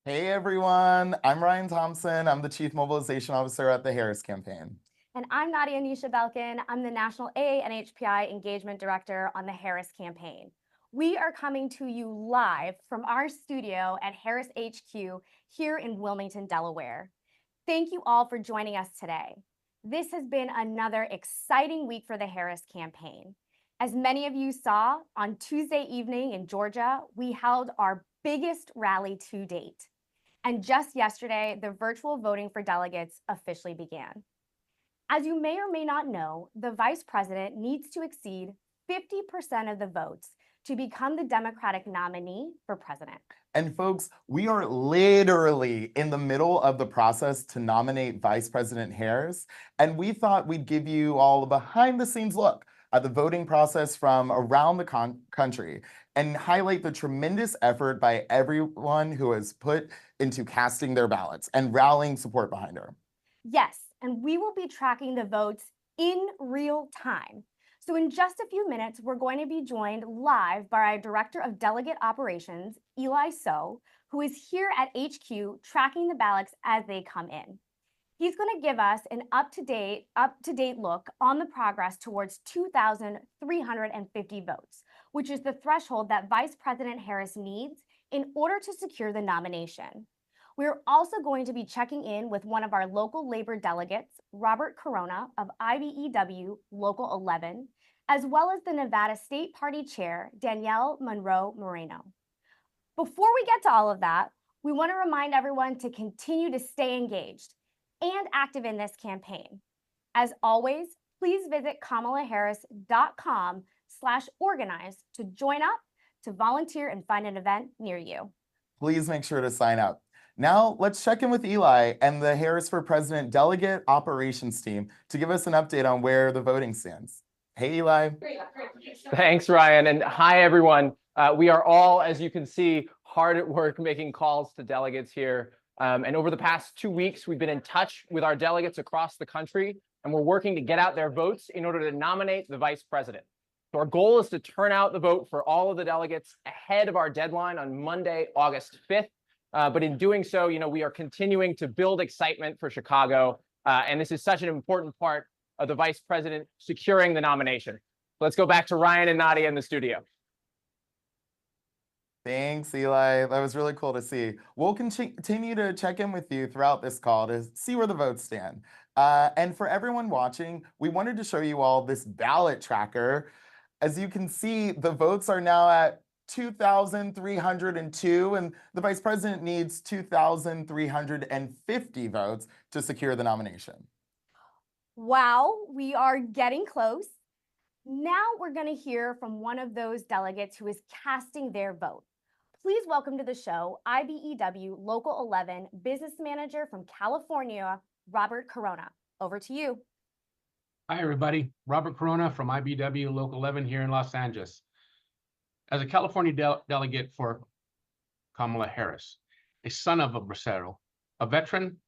Hey everyone, I'm Ryan Thompson. I'm the Chief Mobilization Officer at the Harris Campaign. And I'm Nadia Nisha Belkin. I'm the National AA/NHPI Engagement Director on the Harris Campaign. We are coming to you live from our studio at Harris HQ here in Wilmington, Delaware. Thank you all for joining us today. This has been another exciting week for the Harris Campaign. As many of you saw, on Tuesday evening in Georgia, we held our biggest rally to date. And just yesterday, the virtual voting for delegates officially began. As you may or may not know, the vice president needs to exceed 50% of the votes to become the Democratic nominee for president. And folks, we are literally in the middle of the process to nominate Vice President Harris, and we thought we'd give you all a behind the scenes look at the voting process from around the country and highlight the tremendous effort by everyone who has put into casting their ballots and rallying support behind her. Yes, and we will be tracking the votes in real time. So in just a few minutes, we're going to be joined live by our Director of Delegate Operations, Eli So, who is here at HQ tracking the ballots as they come in. He's going to give us an up-to-date look on the progress towards 2,350 votes, which is the threshold that Vice President Harris needs in order to secure the nomination. We're also going to be checking in with one of our local labor delegates, Robert Corona of IBEW Local 11, as well as the Nevada State Party Chair, Danielle Monroe Moreno. Before we get to all of that, we want to remind everyone to continue to stay engaged and active in this campaign. As always, please visit kamalaharris.com/organize to join up, to volunteer, and find an event near you. Please make sure to sign up. Now, let's check in with Eli and the Harris for President Delegate Operations team to give us an update on where the voting stands. Hey, Eli. Thanks, Ryan. And hi, everyone. We are all, as you can see, hard at work making calls to delegates here. And over the past 2 weeks, we've been in touch with our delegates across the country, and we're working to get out their votes in order to nominate the vice president. So our goal is to turn out the vote for all of the delegates ahead of our deadline on Monday, August 5th. But in doing so, we are continuing to build excitement for Chicago. And this is such an important part of the vice president securing the nomination. Let's go back to Ryan and Nadia in the studio. Thanks, Eli. That was really cool to see. We'll continue to check in with you throughout this call to see where the votes stand. And for everyone watching, we wanted to show you all this ballot tracker. As you can see, the votes are now at 2,302, and the vice president needs 2,350 votes to secure the nomination. Wow, we are getting close. Now we're going to hear from one of those delegates who is casting their vote. Please welcome to the show IBEW Local 11 Business Manager from California, Robert Corona. Over to you. Hi, everybody. Robert Corona from IBEW Local 11 here in Los Angeles. As a California delegate for Kamala Harris, a son of a bracero, a veteran,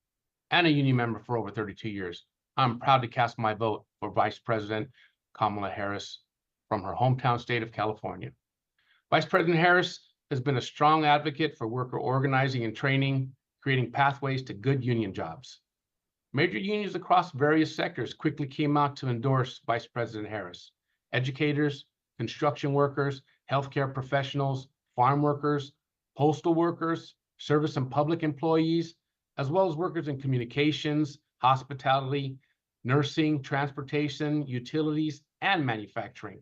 and a union member for over 32 years, I'm proud to cast my vote for Vice President Kamala Harris from her hometown state of California. Vice President Harris has been a strong advocate for worker organizing and training, creating pathways to good union jobs. Major unions across various sectors quickly came out to endorse Vice President Harris. Educators, construction workers, healthcare professionals, farm workers, postal workers, service and public employees, as well as workers in communications, hospitality, nursing, transportation, utilities, and manufacturing.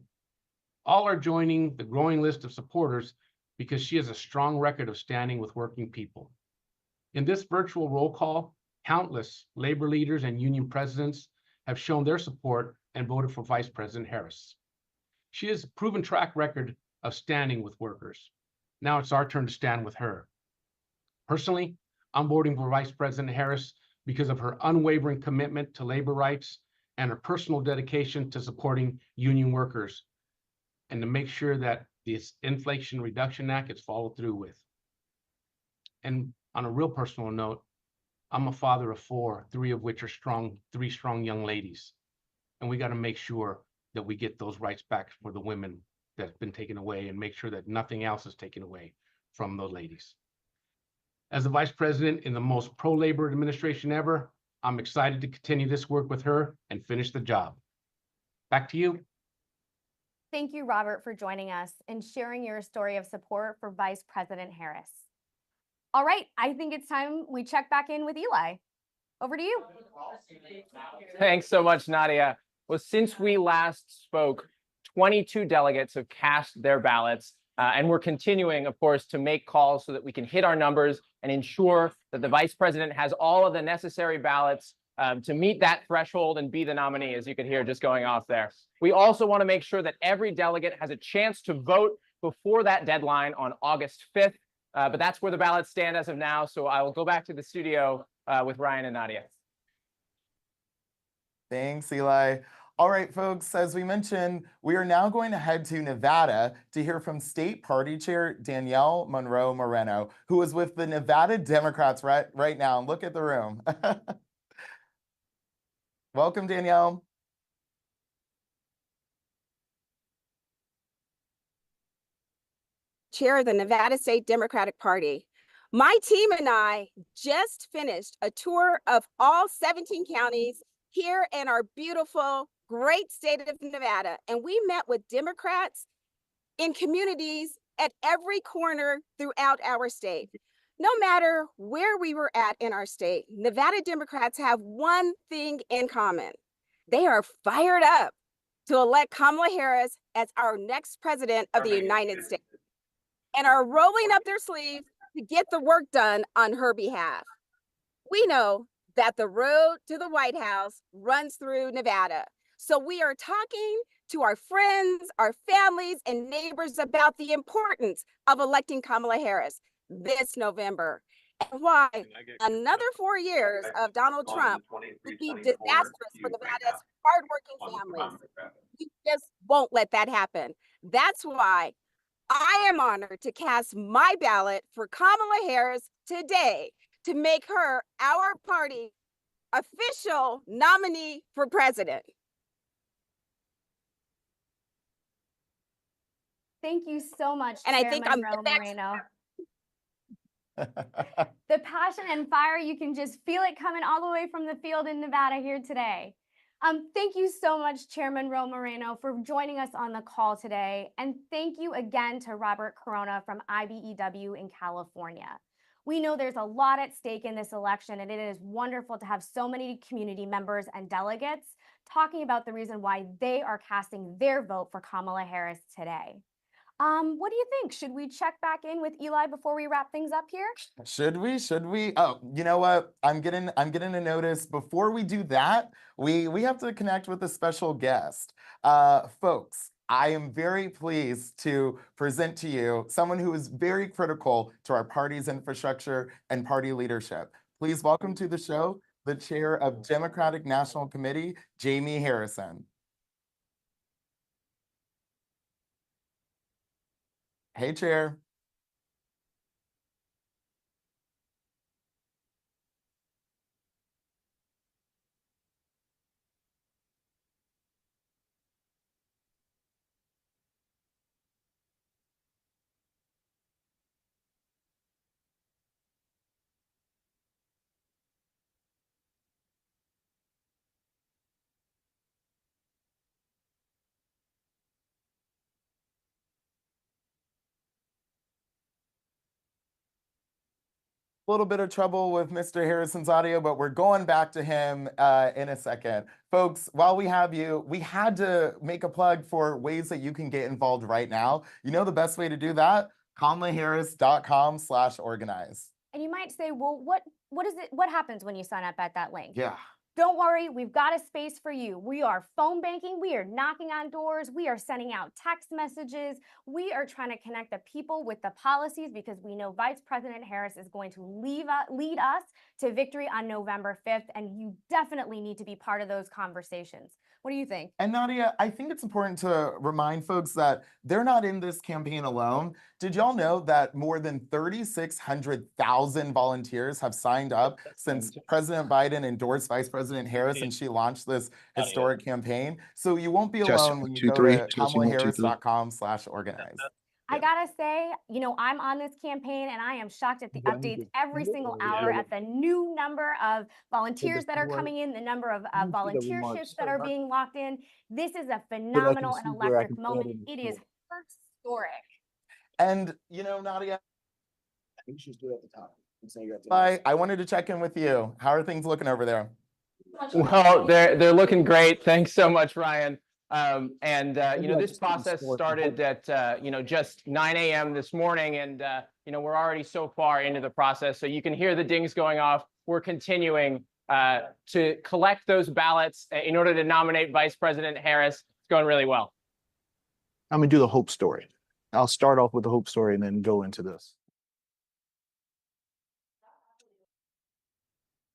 All are joining the growing list of supporters because she has a strong record of standing with working people. In this virtual roll call, countless labor leaders and union presidents have shown their support and voted for Vice President Harris. She has a proven track record of standing with workers. Now it's our turn to stand with her. Personally, I'm voting for Vice President Harris because of her unwavering commitment to labor rights and her personal dedication to supporting union workers, and to make sure that this Inflation Reduction Act is followed through with. And on a real personal note, I'm a father of four, three of which are three strong young ladies. And we got to make sure that we get those rights back for the women that's been taken away, and make sure that nothing else is taken away from those ladies. As the vice president in the most pro-labor administration ever, I'm excited to continue this work with her and finish the job. Back to you. Thank you, Robert, for joining us and sharing your story of support for Vice President Harris. All right, I think it's time we check back in with Eli. Over to you. Thanks so much, Nadia. Well, since we last spoke, 22 delegates have cast their ballots, and we're continuing, of course, to make calls so that we can hit our numbers and ensure that the vice president has all of the necessary ballots to meet that threshold and be the nominee, as you could hear just going off there. We also want to make sure that every delegate has a chance to vote before that deadline on August 5th, but that's where the ballots stand as of now. So I will go back to the studio with Ryan and Nadia. Thanks, Eli. All right, folks, as we mentioned, we are now going to head to Nevada to hear from State Party Chair Danielle Monroe Moreno, who is with the Nevada Democrats right now. Look at the room. Welcome, Danielle. Chair of the Nevada State Democratic Party. My team and I just finished a tour of all 17 counties here in our beautiful, great state of Nevada, and we met with Democrats in communities at every corner throughout our state. No matter where we were at in our state, Nevada Democrats have one thing in common. They are fired up to elect Kamala Harris as our next president of the United States and are rolling up their sleeves to get the work done on her behalf. We know that the road to the White House runs through Nevada. So we are talking to our friends, our families, and neighbors about the importance of electing Kamala Harris this November, and why another 4 years of Donald Trump would be disastrous for Nevada's hardworking families. We just won't let that happen. That's why I am honored to cast my ballot for Kamala Harris today to make her our party official nominee for president. Thank you so much, And Chair I think I'm Monroe the next. Moreno. The passion and fire, you can just feel it coming all the way from the field in Nevada here today. Thank you so much, Chair Monroe Moreno, for joining us on the call today. And thank you again to Robert Corona from IBEW in California. We know there's a lot at stake in this election, and it is wonderful to have so many community members and delegates talking about the reason why they are casting their vote for Kamala Harris today. What do you think? Should we check back in with Eli before we wrap things up here? Should we? Should we? Oh, you know what? I'm getting a notice. Before we do that, we have to connect with a special guest. Folks, I am very pleased to present to you someone who is very critical to our party's infrastructure and party leadership. Please welcome to the show the chair of Democratic National Committee, Jamie Harrison. Hey, Chair. Little bit of trouble with Mr. Harrison's audio, but we're going back to him in a second. Folks, while we have you, we had to make a plug for ways that you can get involved right now. You know the best way to do that? KamalaHarris.com/organize. And you might say, well, what is it? What happens when you sign up at that link? Yeah. Don't worry, we've got a space for you. We are phone banking, we are knocking on doors, we are sending out text messages, we are trying to connect the people with the policies because we know Vice President Harris is going to lead us to victory on November 5th, and you definitely need to be part of those conversations. What do you think? And Nadia, I think it's important to remind folks that they're not in this campaign alone. Did y'all know that more than 3,600,000 volunteers have signed up since President Biden endorsed Vice President Harris and she launched this historic campaign? So you won't be alone when you go to KamalaHarris.com/organize. I gotta say, I'm on this campaign and I am shocked at the updates every single hour at the new number of volunteers that are coming in, the number of volunteer shifts that are being locked in. This is a phenomenal and electric moment. It is historic. And, Nadia, I wanted to check in with you. How are things looking over there? Well, they're looking great. Thanks so much, Ryan. This process started at just 9 a.m. this morning, and we're already so far into the process, so you can hear the dings going off. We're continuing to collect those ballots in order to nominate Vice President Harris. It's going really well. I'm gonna do the hope story. I'll start off with the hope story and then go into this.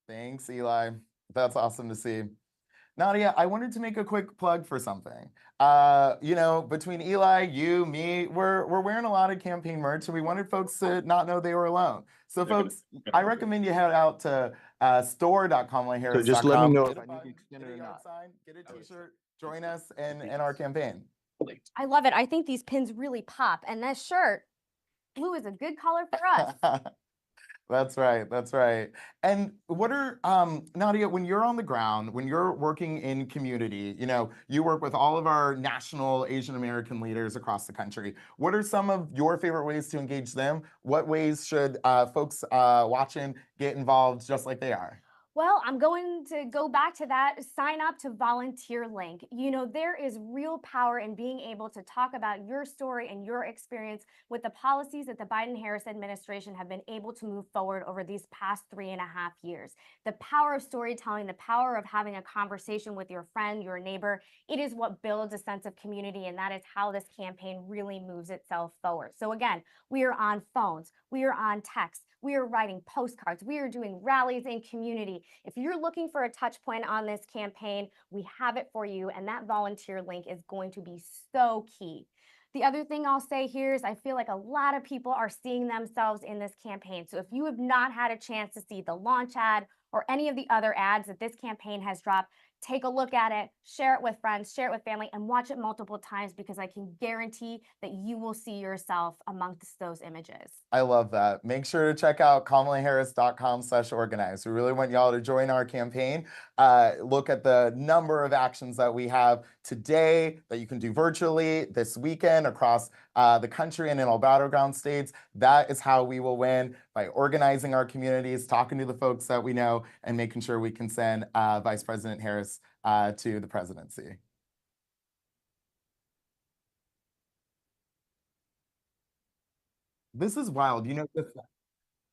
Thanks, Eli. That's awesome to see. Nadia, I wanted to make a quick plug for something. Between Eli, you, me, we're wearing a lot of campaign merch, and we wanted folks to not know they were alone. So, folks, I recommend you head out to store.kamalaharris.com. So just let me know get if a I mug, need to extend get it a or yard not. sign, get a t-shirt, join us in our campaign. I love it. I think these pins really pop, and that shirt, blue is a good color for us. That's right. That's right. And what are, Nadia, when you're on the ground, when you're working in community, you work with all of our national Asian American leaders across the country. What are some of your favorite ways to engage them? What ways should folks watching get involved just like they are? Well, I'm going to go back to that sign up to volunteer link. There is real power in being able to talk about your story and your experience with the policies that the Biden-Harris administration have been able to move forward over these past 3.5 years. The power of storytelling, the power of having a conversation with your friend, your neighbor, it is what builds a sense of community, and that is how this campaign really moves itself forward. So again, we are on phones, we are on text, we are writing postcards, we are doing rallies in community. If you're looking for a touch point on this campaign, we have it for you, and that volunteer link is going to be so key. The other thing I'll say here is I feel like a lot of people are seeing themselves in this campaign. So if you have not had a chance to see the launch ad or any of the other ads that this campaign has dropped, take a look at it, share it with friends, share it with family, and watch it multiple times, because I can guarantee that you will see yourself amongst those images. I love that. Make sure to check out kamalaharris.com/organize. We really want y'all to join our campaign. Look at the number of actions that we have today that you can do virtually this weekend across the country and in all battleground states. That is how we will win, by organizing our communities, talking to the folks that we know, and making sure we can send Vice President Harris to the presidency. This is wild.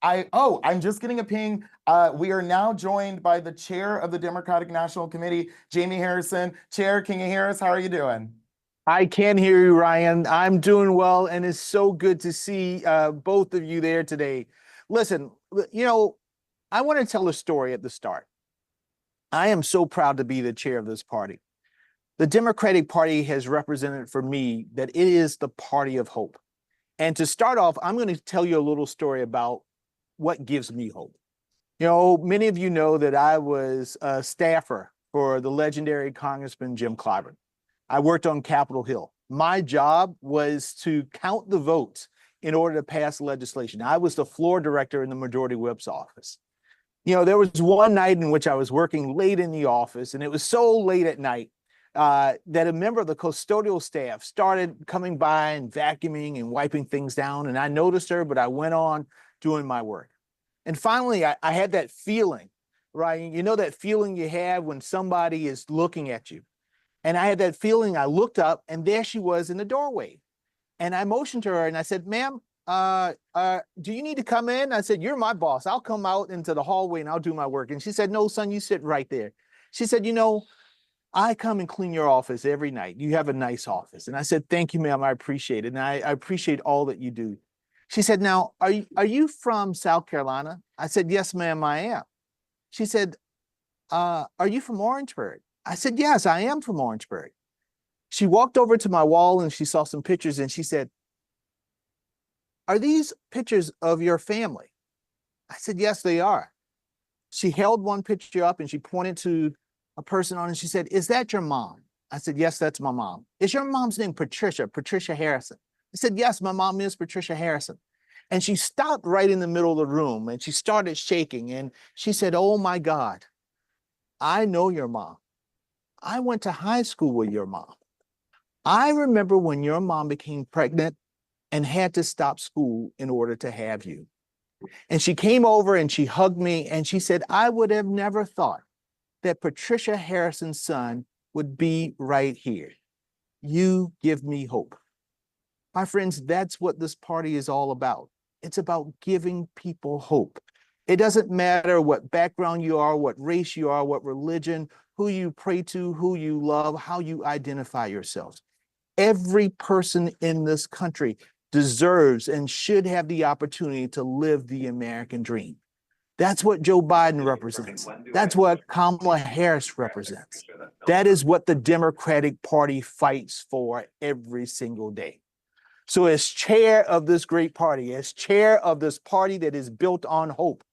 I'm just getting a ping. We are now joined by the chair of the Democratic National Committee, Jamie Harrison. Chair, can you hear us? How are you doing? I can hear you, Ryan. I'm doing well, and it's so good to see both of you there today. Listen, I want to tell a story at the start. I am so proud to be the chair of this party. The Democratic Party has represented for me that it is the party of hope. And to start off, I'm going to tell you a little story about what gives me hope. Many of you know that I was a staffer for the legendary Congressman Jim Clyburn. I worked on Capitol Hill. My job was to count the votes in order to pass legislation. I was the floor director in the Majority Whip's office. There was one night in which I was working late in the office, and it was so late at night that a member of the custodial staff started coming by and vacuuming and wiping things down. And I noticed her, but I went on doing my work. And finally, I had that feeling, right? That feeling you have when somebody is looking at you. And I had that feeling. I looked up, and there she was in the doorway. And I motioned to her, and I said, "Ma'am, do you need to come in?" I said, "You're my boss. I'll come out into the hallway and I'll do my work." And she said, "No, son, you sit right there." She said, "I come and clean your office every night. You have a nice office." And I said, "Thank you, ma'am. I appreciate it. And I appreciate all that you do." She said, "Now, are you from South Carolina?" I said, "Yes, ma'am, I am." She said, "Are you from Orangeburg?" I said, "Yes, I am from Orangeburg." She walked over to my wall and she saw some pictures, and she said, "Are these pictures of your family?" I said, "Yes, they are." She held one picture up and she pointed to a person on it. She said, "Is that your mom?" I said, "Yes, that's my mom." "Is your mom's name Patricia Harrison?" I said, yes, my mom is Patricia Harrison. And she stopped right in the middle of the room and she started shaking. And she said, oh my God, I know your mom. I went to high school with your mom. I remember when your mom became pregnant and had to stop school in order to have you. And she came over and she hugged me and she said, I would have never thought that Patricia Harrison's son would be right here. You give me hope. My friends, that's what this party is all about. It's about giving people hope. It doesn't matter what background you are, what race you are, what religion, who you pray to, who you love, how you identify yourselves. Every person in this country deserves and should have the opportunity to live the American dream. That's what Joe Biden represents. That's what Kamala Harris represents. That is what the Democratic Party fights for every single day. So as chair of this great party, as chair of this party that is built on hope,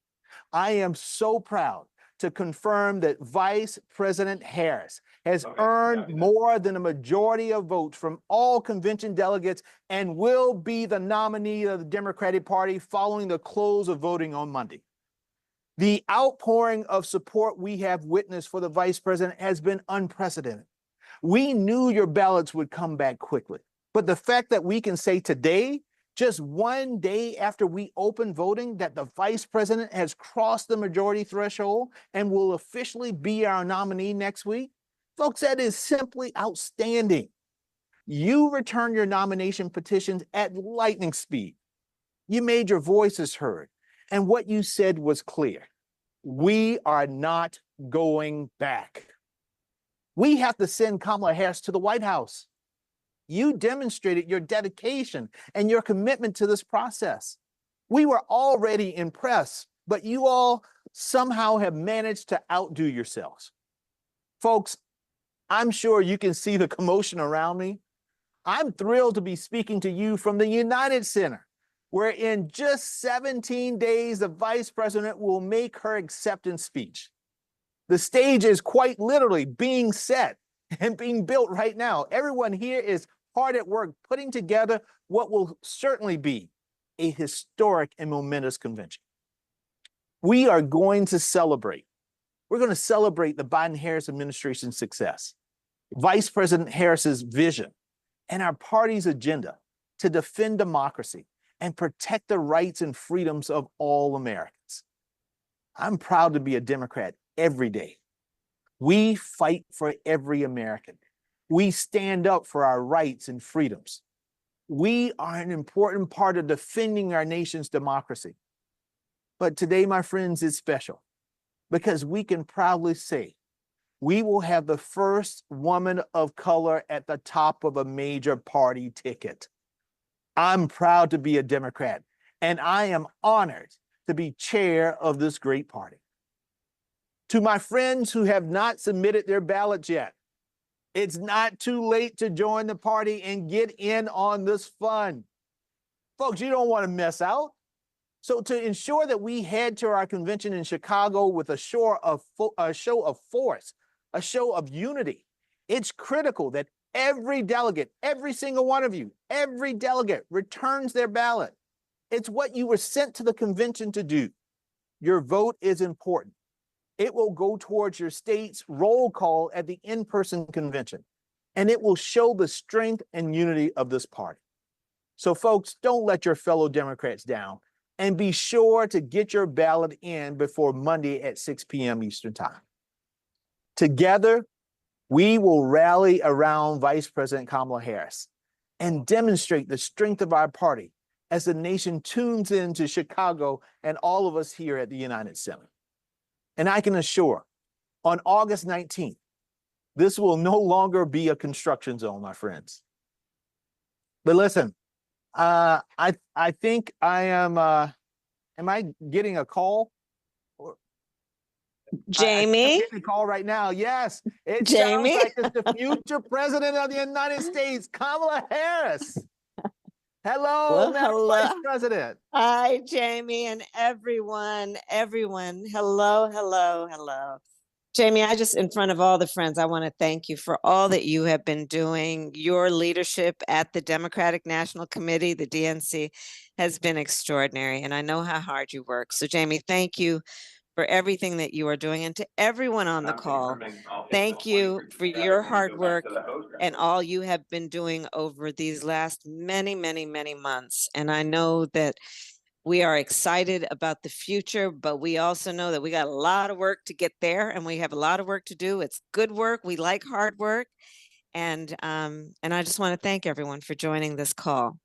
I am so proud to confirm that Vice President Harris has earned more than a majority of votes from all convention delegates and will be the nominee of the Democratic Party following the close of voting on Monday. The outpouring of support we have witnessed for the vice president has been unprecedented. We knew your ballots would come back quickly, but the fact that we can say today, just one day after we open voting, that the vice president has crossed the majority threshold and will officially be our nominee next week, folks, that is simply outstanding. You returned your nomination petitions at lightning speed. You made your voices heard. And what you said was clear. We are not going back. We have to send Kamala Harris to the White House. You demonstrated your dedication and your commitment to this process. We were already impressed, but you all somehow have managed to outdo yourselves. Folks, I'm sure you can see the commotion around me. I'm thrilled to be speaking to you from the United Center, where in just 17 days, the vice president will make her acceptance speech. The stage is quite literally being set and being built right now. Everyone here is hard at work putting together what will certainly be a historic and momentous convention. We are going to celebrate. We're going to celebrate the Biden-Harris administration's success, Vice President Harris's vision, and our party's agenda to defend democracy and protect the rights and freedoms of all Americans. I'm proud to be a Democrat every day. We fight for every American. We stand up for our rights and freedoms. We are an important part of defending our nation's democracy. But today, my friends, is special because we can proudly say we will have the first woman of color at the top of a major party ticket. I'm proud to be a Democrat, and I am honored to be chair of this great party. To my friends who have not submitted their ballots yet, it's not too late to join the party and get in on this fun. Folks, you don't want to miss out. So to ensure that we head to our convention in Chicago with a show of force, a show of unity, it's critical that every delegate, every single one of you, every delegate returns their ballot. It's what you were sent to the convention to do. Your vote is important. It will go towards your state's roll call at the in-person convention, and it will show the strength and unity of this party. So folks, don't let your fellow Democrats down, and be sure to get your ballot in before Monday at 6 p.m. Eastern Time. Together, we will rally around Vice President Kamala Harris and demonstrate the strength of our party as the nation tunes into Chicago and all of us here at the United Center. And I can assure, on August 19th, this will no longer be a construction zone, my friends. But listen, I think I am I getting a call? Jamie? I'm getting a call right now. Yes, it Jamie? sounds like it's the future president of the United States, Kamala Harris. Hello, Well, Madam hello. Vice President. Hi, Jamie, and everyone. Hello. Jamie, I just, in front of all the friends, I want to thank you for all that you have been doing. Your leadership at the Democratic National Committee, the DNC, has been extraordinary, and I know how hard you work. So, Jamie, thank you for everything that you are doing. And to everyone on the call, thank you for your hard work and all you have been doing over these last many, many, many months. And I know that we are excited about the future, but we also know that we got a lot of work to get there, and we have a lot of work to do. It's good work. We like hard work. And I just want to thank everyone for joining this call.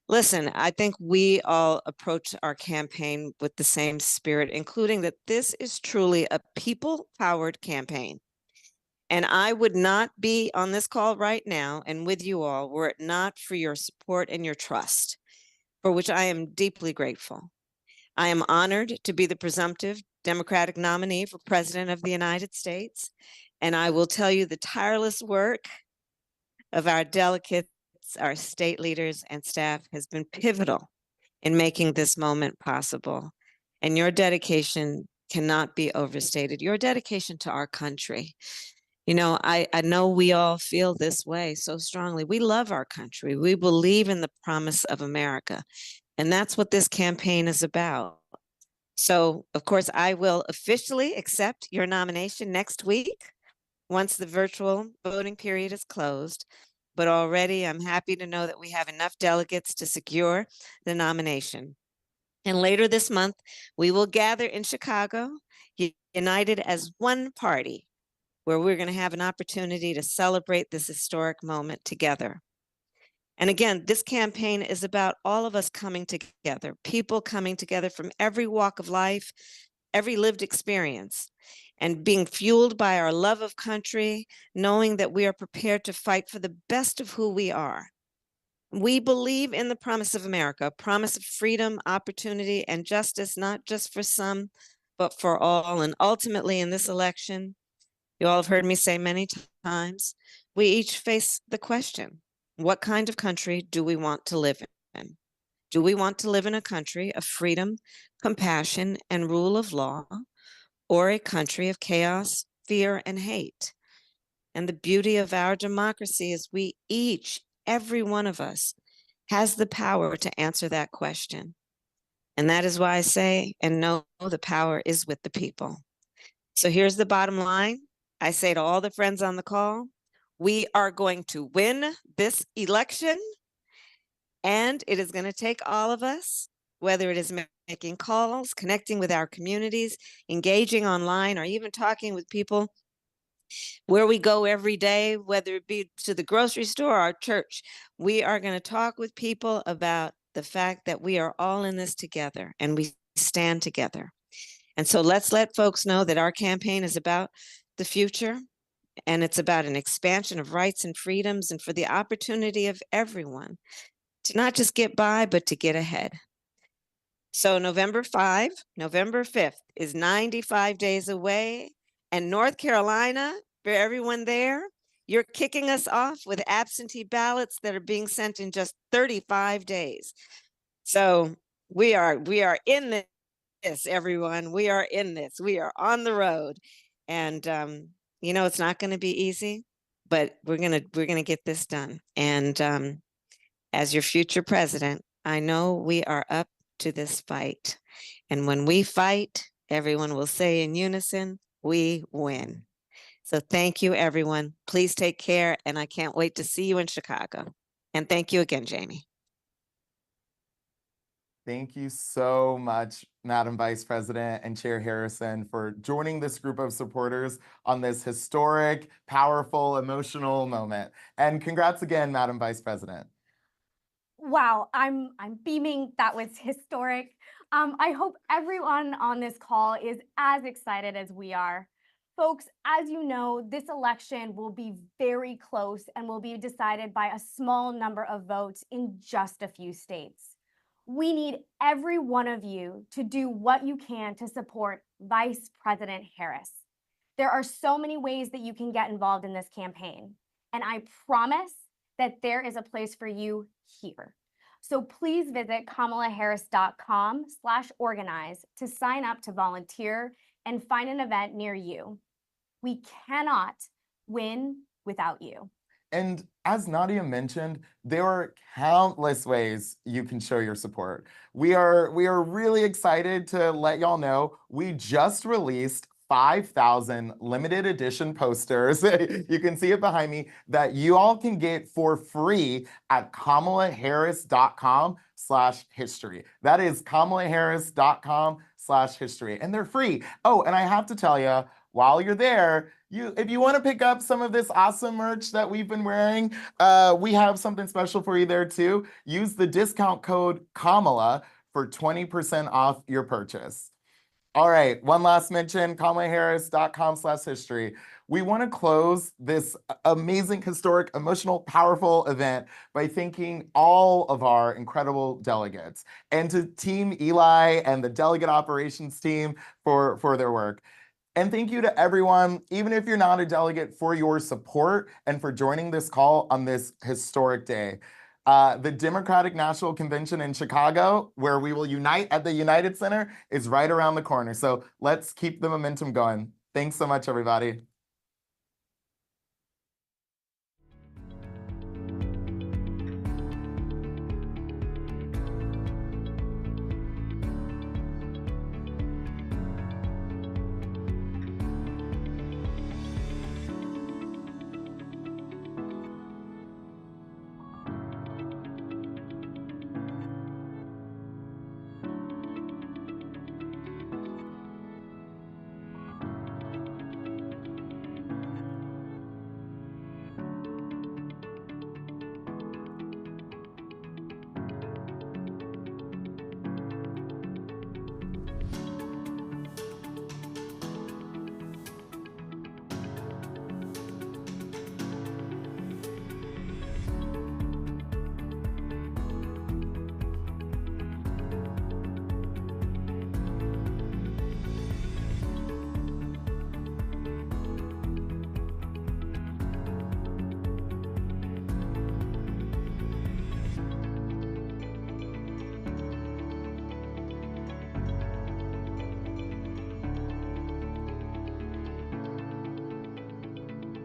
Listen, I think we all approach our campaign with the same spirit, including that this is truly a people-powered campaign. And I would not be on this call right now and with you all were it not for your support and your trust, for which I am deeply grateful. I am honored to be the presumptive Democratic nominee for President of the United States. And I will tell you the tireless work of our delegates, our state leaders and staff has been pivotal in making this moment possible. And your dedication cannot be overstated. Your dedication to our country. You know, I know we all feel this way so strongly. We love our country. We believe in the promise of America. And that's what this campaign is about. So, of course, I will officially accept your nomination next week once the virtual voting period is closed. But already I'm happy to know that we have enough delegates to secure the nomination. And later this month, we will gather in Chicago, united as one party, where we're going to have an opportunity to celebrate this historic moment together. And again, this campaign is about all of us coming together, people coming together from every walk of life, every lived experience, and being fueled by our love of country, knowing that we are prepared to fight for the best of who we are. We believe in the promise of America, a promise of freedom, opportunity, and justice, not just for some, but for all. And ultimately, in this election, you all have heard me say many times, we each face the question, what kind of country do we want to live in? Do we want to live in a country of freedom, compassion, and rule of law, or a country of chaos, fear, and hate? And the beauty of our democracy is we each, every one of us, has the power to answer that question. And that is why I say and know the power is with the people. So here's the bottom line. I say to all the friends on the call, we are going to win this election, and it is going to take all of us, whether it is making calls, connecting with our communities, engaging online, or even talking with people where we go every day, whether it be to the grocery store or our church. We are going to talk with people about the fact that we are all in this together and we stand together. And so let's let folks know that our campaign is about the future, and it's about an expansion of rights and freedoms and for the opportunity of everyone to not just get by, but to get ahead. So November 5th is 95 days away, and North Carolina, for everyone there, you're kicking us off with absentee ballots that are being sent in just 35 days. So we are in this, everyone. We are in this. We are on the road. And you know, it's not going to be easy, but we're gonna get this done. And as your future president, I know we are up to this fight. And when we fight, everyone will say in unison, we win. So thank you, everyone. Please take care. And I can't wait to see you in Chicago. And thank you again, Jamie. Thank you so much, Madam Vice President and Chair Harrison, for joining this group of supporters on this historic, powerful, emotional moment. And congrats again, Madam Vice President. Wow, I'm beaming. That was historic. I hope everyone on this call is as excited as we are. Folks, as you know, this election will be very close and will be decided by a small number of votes in just a few states. We need every one of you to do what you can to support Vice President Harris. There are so many ways that you can get involved in this campaign, and I promise that there is a place for you here. So please visit kamalaharris.com/organize to sign up to volunteer and find an event near you. We cannot win without you. And as Nadia mentioned, there are countless ways you can show your support. We are really excited to let y'all know we just released 5,000 limited edition posters. You can see it behind me that you all can get for free at kamalaharris.com/history. That is kamalaharris.com/history. And they're free. Oh, and I have to tell you, while you're there, if you want to pick up some of this awesome merch that we've been wearing, we have something special for you there too. Use the discount code Kamala for 20% off your purchase. All right, one last mention, kamalaharris.com/history. We want to close this amazing, historic, emotional, powerful event by thanking all of our incredible delegates and to Team Eli and the delegate operations team for their work. And thank you to everyone, even if you're not a delegate, for your support and for joining this call on this historic day. The Democratic National Convention in Chicago, where we will unite at the United Center, is right around the corner. So let's keep the momentum going. Thanks so much, everybody.